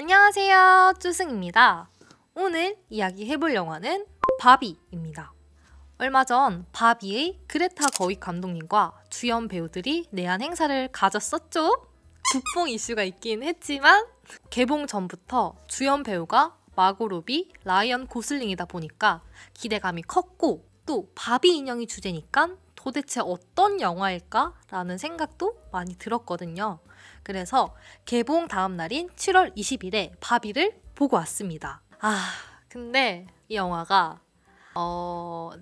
안녕하세요, 쭈승입니다. 오늘 이야기해볼 영화는 바비입니다. 얼마 전 바비의 그레타 거윅 감독님과 주연 배우들이 내한 행사를 가졌었죠? 국뽕 이슈가 있긴 했지만 개봉 전부터 주연 배우가 마고 로비, 라이언 고슬링이다 보니까 기대감이 컸고, 또 바비 인형이 주제니까 도대체 어떤 영화일까? 라는 생각도 많이 들었거든요. 그래서 개봉 다음 날인 7월 20일에 바비를 보고 왔습니다. 근데 이 영화가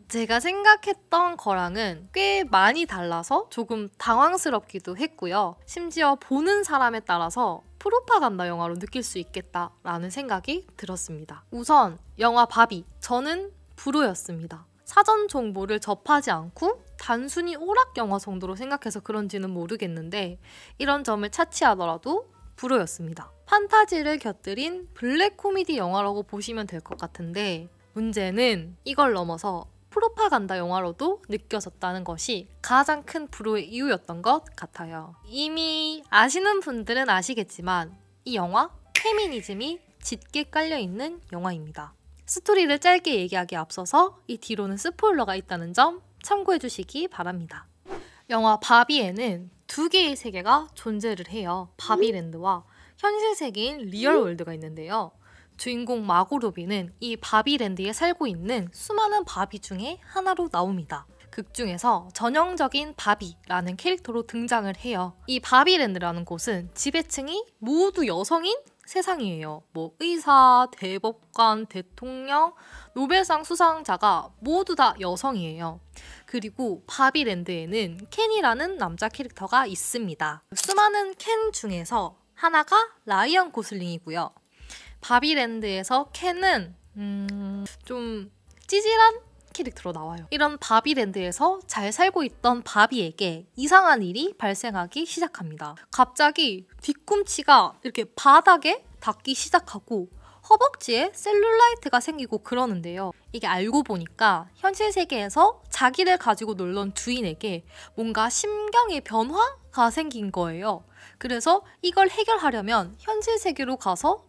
제가 생각했던 거랑은 꽤 많이 달라서 조금 당황스럽기도 했고요. 심지어 보는 사람에 따라서 프로파간다 영화로 느낄 수 있겠다라는 생각이 들었습니다. 우선 영화 바비, 저는 불호였습니다. 사전 정보를 접하지 않고 단순히 오락 영화 정도로 생각해서 그런지는 모르겠는데 이런 점을 차치하더라도 불호였습니다. 판타지를 곁들인 블랙 코미디 영화라고 보시면 될 것 같은데, 문제는 이걸 넘어서 프로파간다 영화로도 느껴졌다는 것이 가장 큰 불호의 이유였던 것 같아요. 이미 아시는 분들은 아시겠지만 이 영화 페미니즘이 짙게 깔려있는 영화입니다. 스토리를 짧게 얘기하기에 앞서서 이 뒤로는 스포일러가 있다는 점 참고해 주시기 바랍니다. 영화 바비에는 두 개의 세계가 존재를 해요. 바비랜드와 현실 세계인 리얼월드가 있는데요. 주인공 마고 로비는 이 바비랜드에 살고 있는 수많은 바비 중에 하나로 나옵니다. 극 중에서 전형적인 바비라는 캐릭터로 등장을 해요. 이 바비랜드라는 곳은 지배층이 모두 여성인 세상이에요. 의사, 대법관, 대통령, 노벨상 수상자가 모두 다 여성이에요. 그리고 바비랜드에는 켄이라는 남자 캐릭터가 있습니다. 수많은 켄 중에서 하나가 라이언 고슬링이고요. 바비랜드에서 켄은 좀 찌질한 캐릭터로 나와요. 이런 바비랜드에서 잘 살고 있던 바비에게 이상한 일이 발생하기 시작합니다. 갑자기 뒤꿈치가 이렇게 바닥에 닿기 시작하고 허벅지에 셀룰라이트가 생기고 그러는데요. 이게 알고 보니까 현실 세계에서 자기를 가지고 놀던 주인에게 뭔가 심경의 변화가 생긴 거예요. 그래서 이걸 해결하려면 현실 세계로 가서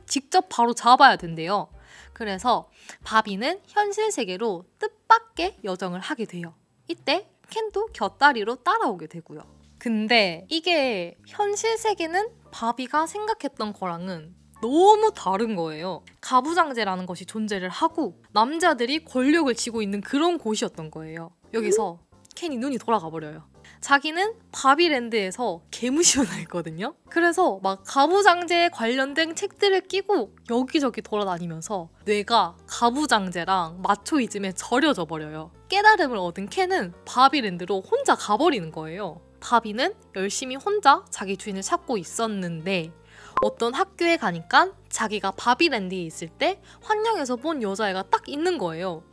직접 바로 잡아야 된대요. 그래서 바비는 현실 세계로 뜻밖의 여정을 하게 돼요. 이때 켄도 곁다리로 따라오게 되고요. 근데 이게 현실 세계는 바비가 생각했던 거랑은 너무 다른 거예요. 가부장제라는 것이 존재를 하고 남자들이 권력을 쥐고 있는 그런 곳이었던 거예요. 여기서 켄이 눈이 돌아가 버려요. 자기는 바비랜드에서 개무시만 했거든요. 그래서 막 가부장제에 관련된 책들을 끼고 여기저기 돌아다니면서 뇌가 가부장제랑 마초이즘에 절여져 버려요. 깨달음을 얻은 켄은 바비랜드로 혼자 가버리는 거예요. 바비는 열심히 혼자 자기 주인을 찾고 있었는데 어떤 학교에 가니까 자기가 바비랜드에 있을 때 환영에서 본 여자애가 딱 있는 거예요.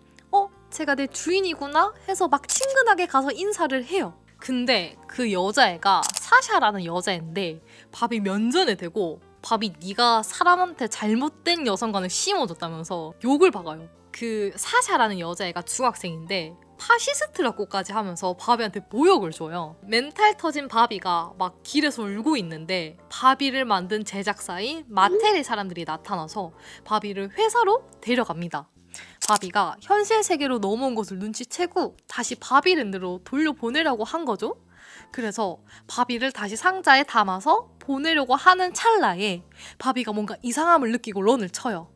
제가 내 주인이구나 해서 막 친근하게 가서 인사를 해요. 근데 그 여자애가 사샤라는 여자애인데 바비 면전에 대고 바비 네가 사람한테 잘못된 여성관을 심어줬다면서 욕을 박아요. 그 사샤라는 여자애가 중학생인데 파시스트라고까지 하면서 바비한테 모욕을 줘요. 멘탈 터진 바비가 막 길에서 울고 있는데 바비를 만든 제작사인 마텔의 사람들이 나타나서 바비를 회사로 데려갑니다. 바비가 현실 세계로 넘어온 것을 눈치채고 다시 바비랜드로 돌려보내려고 한 거죠. 그래서 바비를 다시 상자에 담아서 보내려고 하는 찰나에 바비가 뭔가 이상함을 느끼고 런을 쳐요.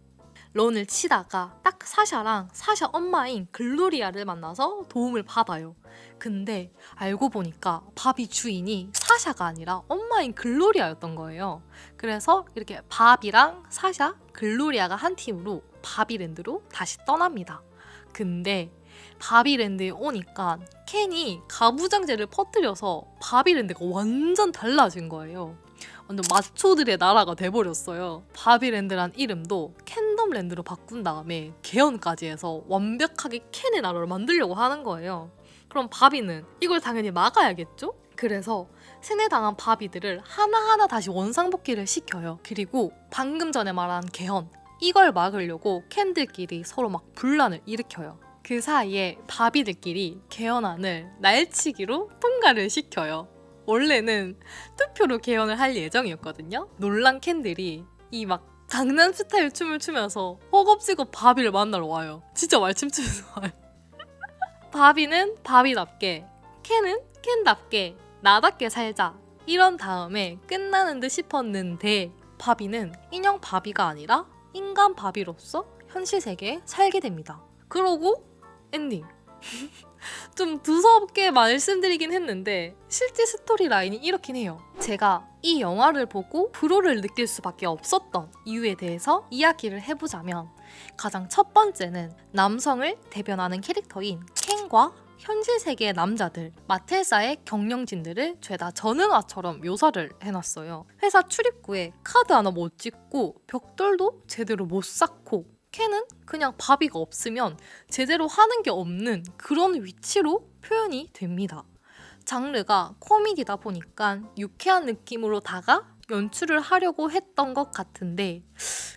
런을 치다가 딱 사샤랑 사샤 엄마인 글로리아를 만나서 도움을 받아요. 근데 알고 보니까 바비 주인이 사샤가 아니라 엄마인 글로리아였던 거예요. 그래서 이렇게 바비랑 사샤, 글로리아가 한 팀으로 바비랜드로 다시 떠납니다. 근데 바비랜드에 오니까 켄이 가부장제를 퍼뜨려서 바비랜드가 완전 달라진 거예요. 완전 마초들의 나라가 돼버렸어요. 바비랜드란 이름도 캔덤랜드로 바꾼 다음에 개헌까지 해서 완벽하게 켄의 나라를 만들려고 하는 거예요. 그럼 바비는 이걸 당연히 막아야겠죠? 그래서 세뇌당한 바비들을 하나하나 다시 원상복귀를 시켜요. 그리고 방금 전에 말한 개헌, 이걸 막으려고 켄들끼리 서로 막 분란을 일으켜요. 그 사이에 바비들끼리 개헌안을 날치기로 통과를 시켜요. 원래는 투표로 개헌을 할 예정이었거든요. 놀란 캔들이 이 막 강남 스타일 춤을 추면서 허겁지겁 바비를 만나러 와요. 진짜 말춤 추면서 와요. 바비는 바비답게, 켄은 켄답게, 나답게 살자 이런 다음에 끝나는 듯 싶었는데 바비는 인형 바비가 아니라 인간 바비로서 현실 세계에 살게 됩니다. 그러고 엔딩. 좀 두섭게 말씀드리긴 했는데 실제 스토리 라인이 이렇긴 해요. 제가 이 영화를 보고 불호를 느낄 수밖에 없었던 이유에 대해서 이야기를 해보자면 가장 첫 번째는 남성을 대변하는 캐릭터인 켄과 현실 세계의 남자들, 마텔사의 경영진들을 죄다 전응화처럼 묘사를 해놨어요. 회사 출입구에 카드 하나 못 찍고 벽돌도 제대로 못 쌓고 켄은 그냥 바비가 없으면 제대로 하는 게 없는 그런 위치로 표현이 됩니다. 장르가 코미디다 보니까 유쾌한 느낌으로 다가 연출을 하려고 했던 것 같은데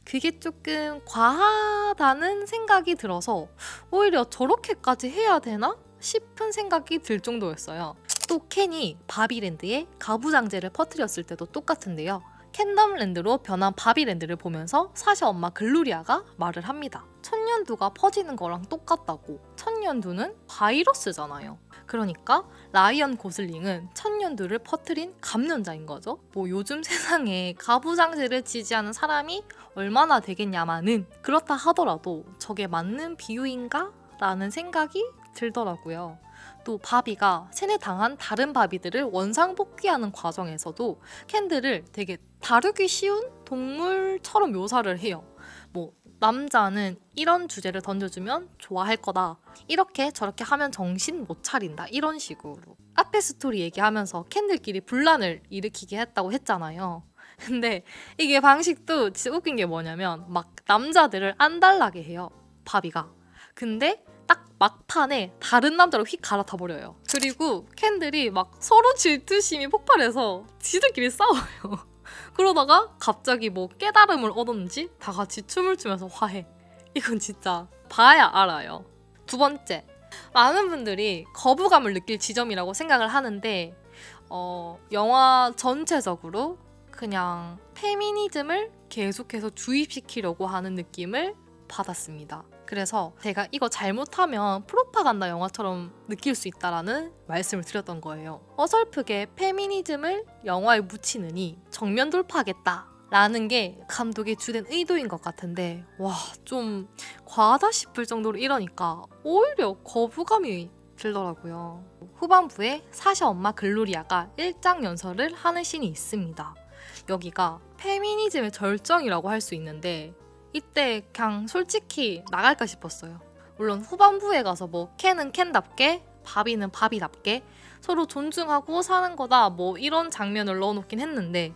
그게 조금 과하다는 생각이 들어서 오히려 저렇게까지 해야 되나 싶은 생각이 들 정도였어요. 또 켄이 바비랜드에 가부장제를 퍼뜨렸을 때도 똑같은데요. 캔덤랜드로 변한 바비랜드를 보면서 사샤 엄마 글로리아가 말을 합니다. 천년두가 퍼지는 거랑 똑같다고. 천년두는 바이러스잖아요. 그러니까 라이언 고슬링은 천년두를 퍼뜨린 감염자인 거죠. 뭐 요즘 세상에 가부장제를 지지하는 사람이 얼마나 되겠냐마는 그렇다 하더라도 저게 맞는 비유인가? 라는 생각이 들더라고요. 또 바비가 세뇌당한 다른 바비들을 원상복귀하는 과정에서도 켄들을 되게 다루기 쉬운 동물처럼 묘사를 해요. 뭐 남자는 이런 주제를 던져주면 좋아할 거다. 이렇게 저렇게 하면 정신 못 차린다. 이런 식으로. 앞에 스토리 얘기하면서 켄들끼리 분란을 일으키게 했다고 했잖아요. 근데 이게 방식도 진짜 웃긴 게 뭐냐면 막 남자들을 안달나게 해요. 바비가. 근데 딱 막판에 다른 남자로 휙 갈아타 버려요. 그리고 켄들이 막 서로 질투심이 폭발해서 지들끼리 싸워요. 그러다가 갑자기 뭐 깨달음을 얻었는지 다 같이 춤을 추면서 화해. 이건 진짜 봐야 알아요. 두 번째, 많은 분들이 거부감을 느낄 지점이라고 생각을 하는데 영화 전체적으로 그냥 페미니즘을 계속해서 주입시키려고 하는 느낌을 받았습니다. 그래서 제가 이거 잘못하면 프로파간다 영화처럼 느낄 수 있다라는 말씀을 드렸던 거예요. 어설프게 페미니즘을 영화에 묻히느니 정면 돌파하겠다 라는 게 감독의 주된 의도인 것 같은데 와, 좀 과하다 싶을 정도로 이러니까 오히려 거부감이 들더라고요. 후반부에 사샤 엄마 글로리아가 일장연설을 하는 씬이 있습니다. 여기가 페미니즘의 절정이라고 할 수 있는데 이때 그냥 솔직히 나갈까 싶었어요. 물론 후반부에 가서 뭐 켄은 켄답게 바비는 바비답게 서로 존중하고 사는 거다 뭐 이런 장면을 넣어놓긴 했는데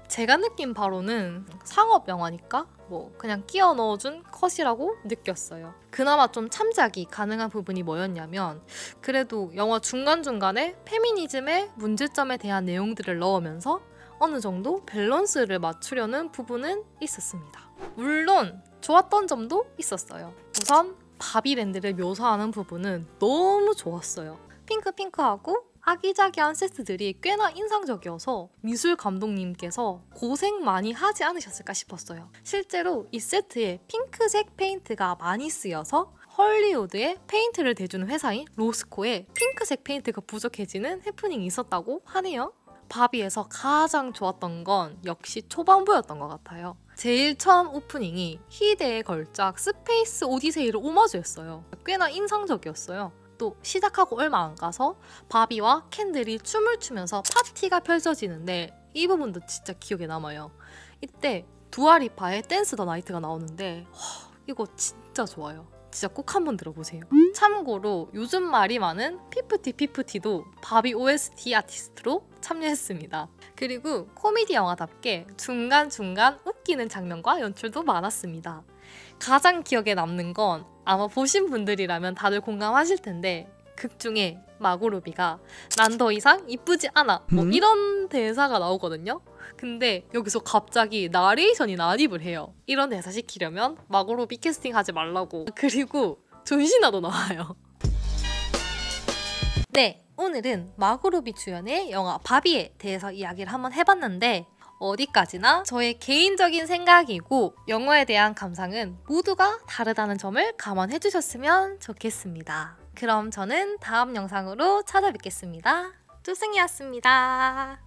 제가 느낀 바로는 상업 영화니까 뭐 그냥 끼워 넣어준 컷이라고 느꼈어요. 그나마 좀 참작이 가능한 부분이 뭐였냐면 그래도 영화 중간중간에 페미니즘의 문제점에 대한 내용들을 넣으면서 어느 정도 밸런스를 맞추려는 부분은 있었습니다. 물론 좋았던 점도 있었어요. 우선 바비랜드를 묘사하는 부분은 너무 좋았어요. 핑크핑크하고 아기자기한 세트들이 꽤나 인상적이어서 미술 감독님께서 고생 많이 하지 않으셨을까 싶었어요. 실제로 이 세트에 핑크색 페인트가 많이 쓰여서 헐리우드에 페인트를 대주는 회사인 로스코에 핑크색 페인트가 부족해지는 해프닝이 있었다고 하네요. 바비에서 가장 좋았던 건 역시 초반부였던 것 같아요. 제일 처음 오프닝이 희대의 걸작 스페이스 오디세이를 오마주했어요. 꽤나 인상적이었어요. 또 시작하고 얼마 안 가서 바비와 켄들이 춤을 추면서 파티가 펼쳐지는데 이 부분도 진짜 기억에 남아요. 이때 두아리파의 댄스 더 나이트가 나오는데 이거 진짜 좋아요. 진짜 꼭 한번 들어보세요. 참고로 요즘 말이 많은 피프티피프티도 바비 OST 아티스트로 참여했습니다. 그리고 코미디 영화답게 중간중간 웃기는 장면과 연출도 많았습니다. 가장 기억에 남는 건 아마 보신 분들이라면 다들 공감하실 텐데 극 중에 마고로비가 난 더 이상 이쁘지 않아 뭐 이런 대사가 나오거든요. 근데 여기서 갑자기 나레이션이 난입을 해요. 이런 대사 시키려면 마고로비 캐스팅하지 말라고. 그리고 존시나도 나와요. 네, 오늘은 마고로비 주연의 영화 바비에 대해서 이야기를 한번 해봤는데 어디까지나 저의 개인적인 생각이고 영화에 대한 감상은 모두가 다르다는 점을 감안해 주셨으면 좋겠습니다. 그럼 저는 다음 영상으로 찾아뵙겠습니다. 쭈승이었습니다.